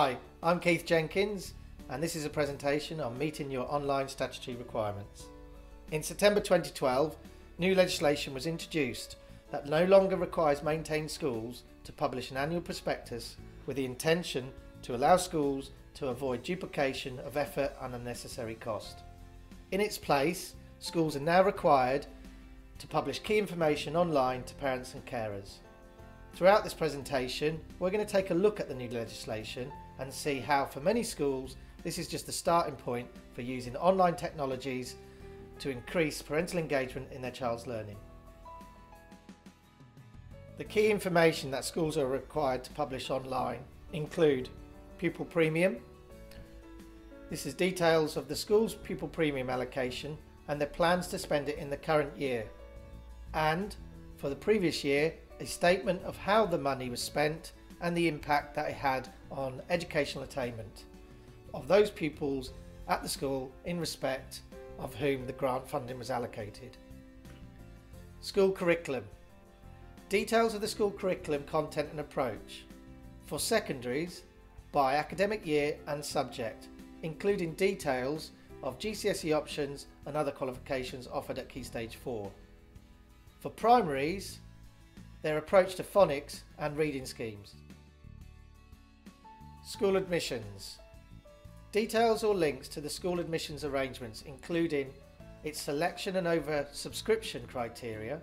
Hi, I'm Keith Jenkins, and this is a presentation on meeting your online statutory requirements. In September 2012, new legislation was introduced that no longer requires maintained schools to publish an annual prospectus with the intention to allow schools to avoid duplication of effort and unnecessary cost. In its place, schools are now required to publish key information online to parents and carers. Throughout this presentation, we're going to take a look at the new legislation and see how, for many schools, this is just the starting point for using online technologies to increase parental engagement in their child's learning. The key information that schools are required to publish online include pupil premium. This is details of the school's pupil premium allocation and their plans to spend it in the current year. And, for the previous year, a statement of how the money was spent and the impact that it had on educational attainment of those pupils at the school in respect of whom the grant funding was allocated. School curriculum. Details of the school curriculum content and approach. For secondaries, by academic year and subject, including details of GCSE options and other qualifications offered at Key Stage 4. For primaries, their approach to phonics and reading schemes. School admissions. Details or links to the school admissions arrangements, including its selection and over-subscription criteria,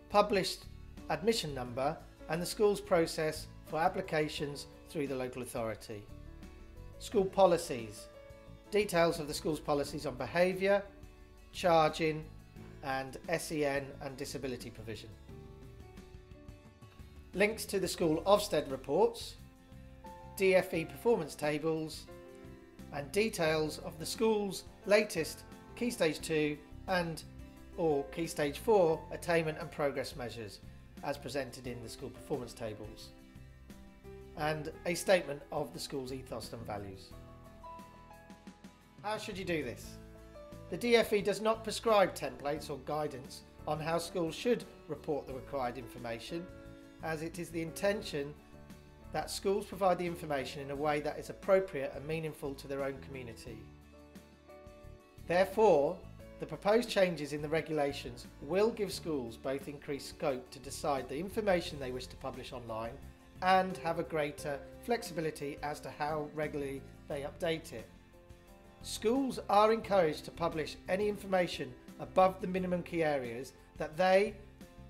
published admission number, and the school's process for applications through the local authority. School policies. Details of the school's policies on behaviour, charging, and SEN and disability provision. Links to the school OFSTED reports, DFE performance tables, and details of the school's latest Key Stage 2 and or Key Stage 4 attainment and progress measures as presented in the school performance tables, and a statement of the school's ethos and values. How should you do this? The DFE does not prescribe templates or guidance on how schools should report the required information, as it is the intention that schools provide the information in a way that is appropriate and meaningful to their own community. Therefore, the proposed changes in the regulations will give schools both increased scope to decide the information they wish to publish online and have a greater flexibility as to how regularly they update it. Schools are encouraged to publish any information above the minimum key areas that they,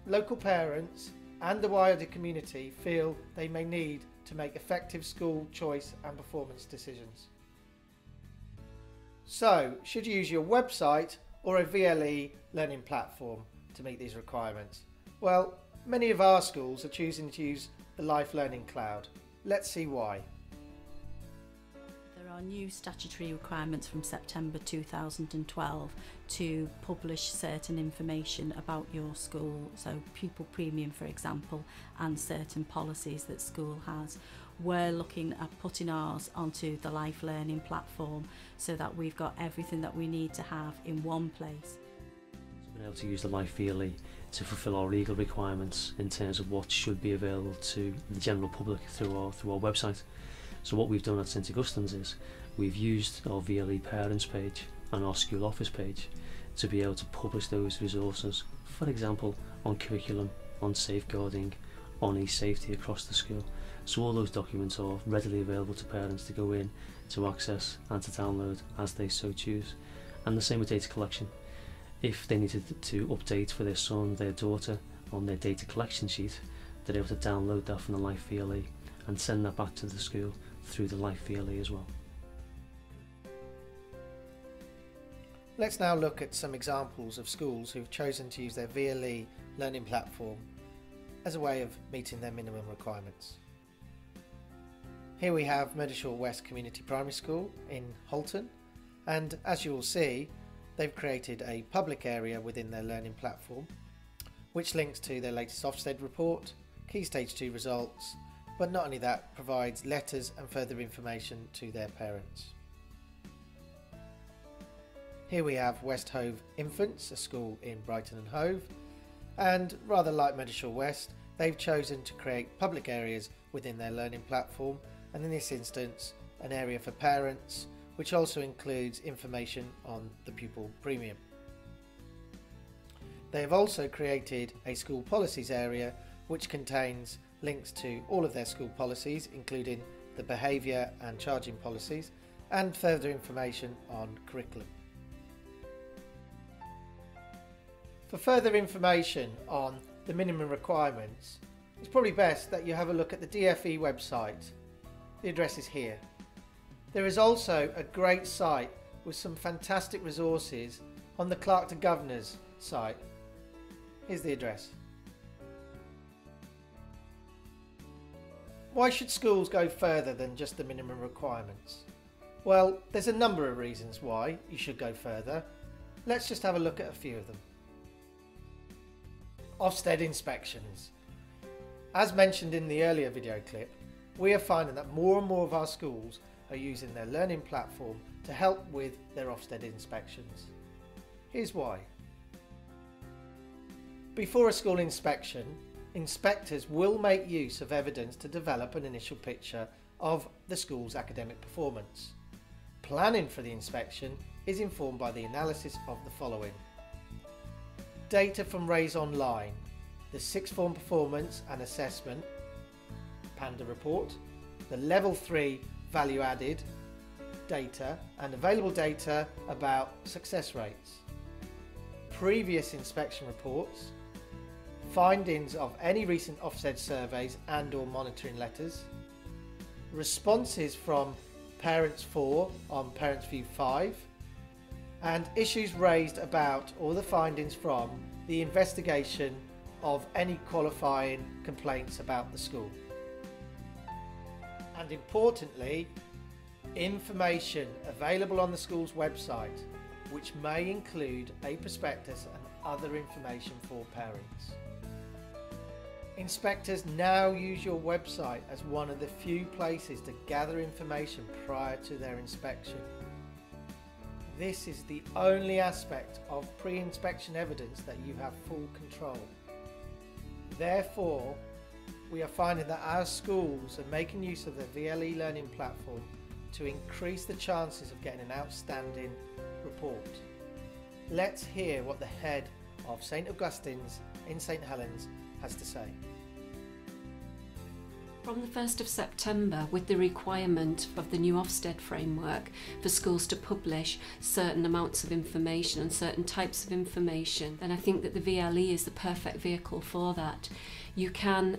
local parents, and the wider community feel they may need to make effective school choice and performance decisions. So, should you use your website or a VLE learning platform to meet these requirements? Well, many of our schools are choosing to use the Life Learning Cloud. Let's see why. There are new statutory requirements from September 2012 to publish certain information about your school, so pupil premium for example, and certain policies that school has. We're looking at putting ours onto the Life Learning platform so that we've got everything that we need to have in one place. We've been able to use the Life VLE to fulfil our legal requirements in terms of what should be available to the general public through our website. So what we've done at St Augustine's is we've used our VLE parents page and our school office page to be able to publish those resources, for example on curriculum, on safeguarding, on e-safety across the school. So all those documents are readily available to parents to go in, to access and to download as they so choose. And the same with data collection. If they needed to update for their son, their daughter on their data collection sheet, they're able to download that from the Life VLE and send that back to the school through the Life VLE as well. Let's now look at some examples of schools who've chosen to use their VLE learning platform as a way of meeting their minimum requirements. Here we have Meadowshore West Community Primary School in Holton, and as you will see, they've created a public area within their learning platform which links to their latest OFSTED report, Key Stage 2 results, but not only that, provides letters and further information to their parents. Here we have West Hove Infants, a school in Brighton and Hove, and rather like Meadowshore West, they've chosen to create public areas within their learning platform and in this instance an area for parents, which also includes information on the pupil premium. They have also created a school policies area which contains links to all of their school policies, including the behaviour and charging policies, and further information on curriculum. For further information on the minimum requirements, it's probably best that you have a look at the DFE website. The address is here. There is also a great site with some fantastic resources on the Clerk to Governor's site. Here's the address. Why should schools go further than just the minimum requirements? Well, there's a number of reasons why you should go further. Let's just have a look at a few of them. OFSTED Inspections. As mentioned in the earlier video clip, we are finding that more and more of our schools are using their learning platform to help with their OFSTED inspections. Here's why. Before a school inspection, inspectors will make use of evidence to develop an initial picture of the school's academic performance. Planning for the inspection is informed by the analysis of the following: data from Raise Online, the sixth form performance and assessment Panda report, the level 3 value added data and available data about success rates, previous inspection reports, findings of any recent Ofsted surveys and or monitoring letters, responses from Parents 4 on Parents View 5, and issues raised about or the findings from the investigation of any qualifying complaints about the school. And importantly, information available on the school's website, which may include a prospectus and other information for parents. Inspectors now use your website as one of the few places to gather information prior to their inspection. This is the only aspect of pre-inspection evidence that you have full control. Therefore, we are finding that our schools are making use of the VLE learning platform to increase the chances of getting an outstanding report. Let's hear what the head of St Augustine's in St Helens has to say. From the 1st of September, with the requirement of the new Ofsted framework for schools to publish certain amounts of information and certain types of information, then I think that the VLE is the perfect vehicle for that. You can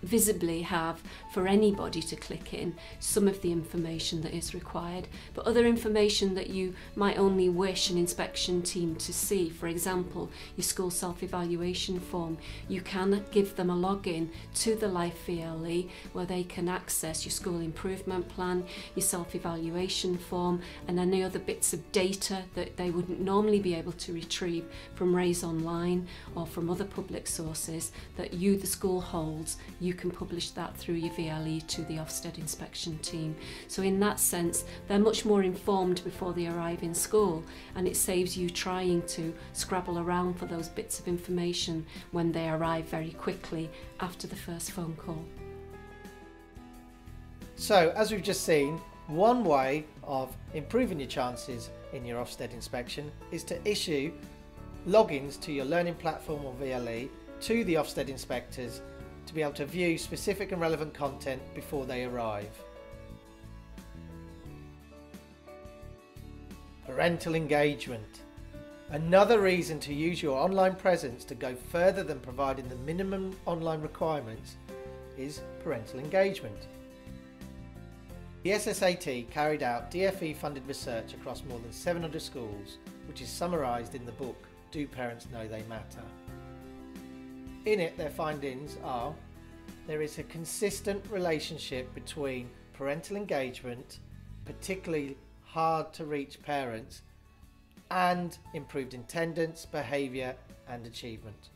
visibly have, for anybody to click in, some of the information that is required, but other information that you might only wish an inspection team to see. For example, your school self-evaluation form, you can give them a login to the Life VLE where they can access your school improvement plan, your self-evaluation form, and any other bits of data that they wouldn't normally be able to retrieve from Raise Online or from other public sources that you, the school, holds. You can publish that through your VLE to the Ofsted inspection team. So in that sense, they're much more informed before they arrive in school, and it saves you trying to scrabble around for those bits of information when they arrive very quickly after the first phone call. So, as we've just seen, one way of improving your chances in your Ofsted inspection is to issue logins to your learning platform or VLE to the Ofsted inspectors to be able to view specific and relevant content before they arrive. Parental engagement. Another reason to use your online presence to go further than providing the minimum online requirements is parental engagement. The SSAT carried out DFE funded research across more than 700 schools, which is summarised in the book Do Parents Know They Matter? In it, their findings are: there is a consistent relationship between parental engagement, particularly hard to reach parents, and improved attendance, behaviour and achievement.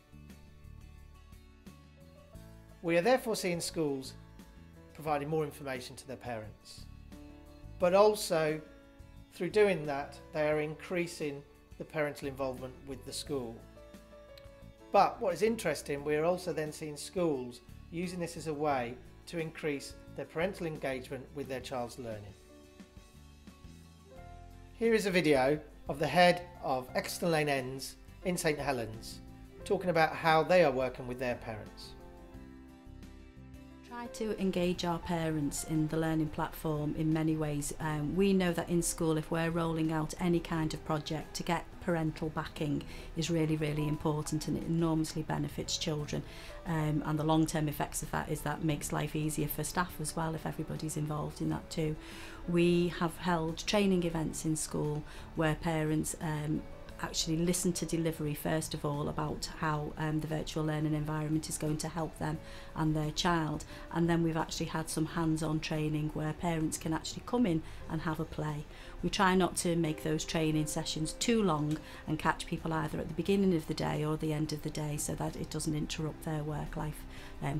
We are therefore seeing schools providing more information to their parents, but also through doing that they are increasing the parental involvement with the school. But what is interesting, we are also then seeing schools using this as a way to increase their parental engagement with their child's learning. Here is a video of the head of Exeter Lane Ends in St Helens talking about how they are working with their parents. Try to engage our parents in the learning platform in many ways. We know that in school, if we're rolling out any kind of project, to get parental backing is really, really important, and it enormously benefits children. And the long-term effects of that is that makes life easier for staff as well if everybody's involved in that too. We have held training events in school where parents actually listen to delivery first of all about how the virtual learning environment is going to help them and their child, and then we've actually had some hands-on training where parents can actually come in and have a play. We try not to make those training sessions too long and catch people either at the beginning of the day or the end of the day, so that it doesn't interrupt their work-life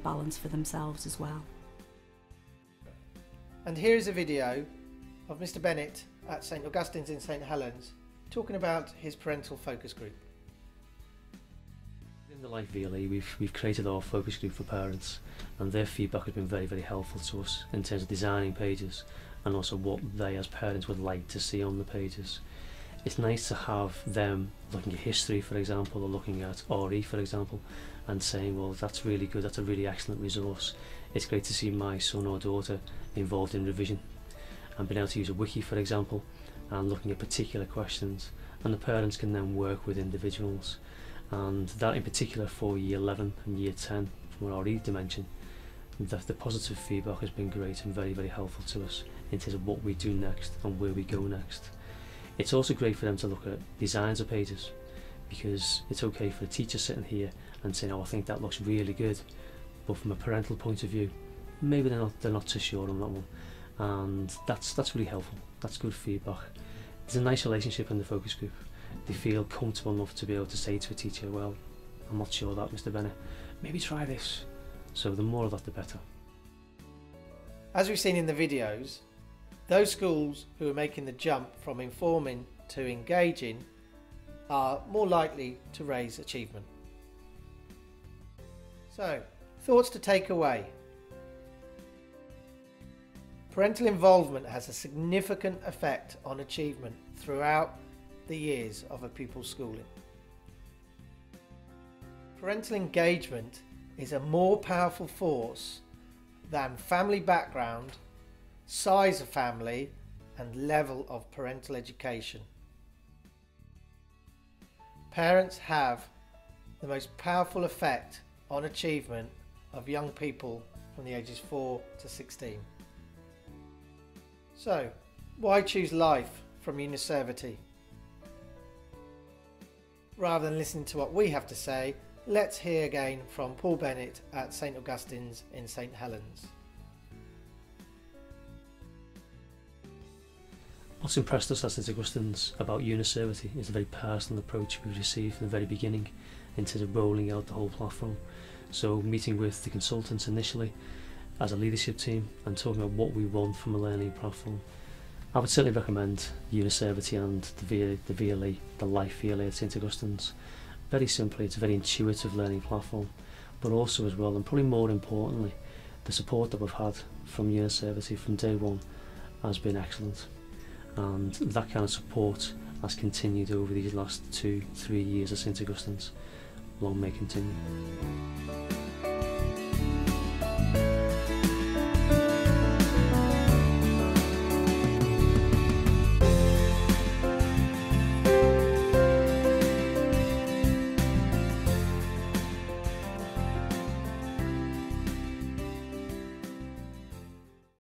balance for themselves as well. And here is a video of Mr. Bennett at St Augustine's in St Helens talking about his parental focus group. In the Life VLE, we've created our focus group for parents, and their feedback has been very, very helpful to us in terms of designing pages and also what they as parents would like to see on the pages. It's nice to have them looking at history, for example, or looking at RE, for example, and saying, well, that's really good, that's a really excellent resource. It's great to see my son or daughter involved in revision, and being able to use a wiki, for example, and looking at particular questions, and the parents can then work with individuals, and that in particular for year 11 and year 10 from our RE dimension, the positive feedback has been great and very, very helpful to us in terms of what we do next and where we go next. It's also great for them to look at designs of pages, because it's okay for a teacher sitting here and saying, oh, I think that looks really good, but from a parental point of view, maybe they're not too sure on that one, and that's really helpful. That's good feedback. There's a nice relationship in the focus group. They feel comfortable enough to be able to say to a teacher, well, I'm not sure that, Mr. Bennett, maybe try this. So the more of that, the better. As we've seen in the videos, those schools who are making the jump from informing to engaging are more likely to raise achievement. So, thoughts to take away. Parental involvement has a significant effect on achievement throughout the years of a pupil's schooling. Parental engagement is a more powerful force than family background, size of family, and level of parental education. Parents have the most powerful effect on achievement of young people from the ages 4 to 16. So, why choose life from UniServity? Rather than listening to what we have to say, let's hear again from Paul Bennett at St Augustine's in St Helens. What's impressed us at St Augustine's about UniServity is the very personal approach we've received from the very beginning in terms of rolling out the whole platform. So meeting with the consultants initially as a leadership team and talking about what we want from a learning platform. I would certainly recommend UniServity and the VLE, the Life VLE at St Augustine's. Very simply, it's a very intuitive learning platform, but also as well, and probably more importantly, the support that we've had from UniServity from day one has been excellent. And that kind of support has continued over these last 2-3 years at St Augustine's. Long may continue.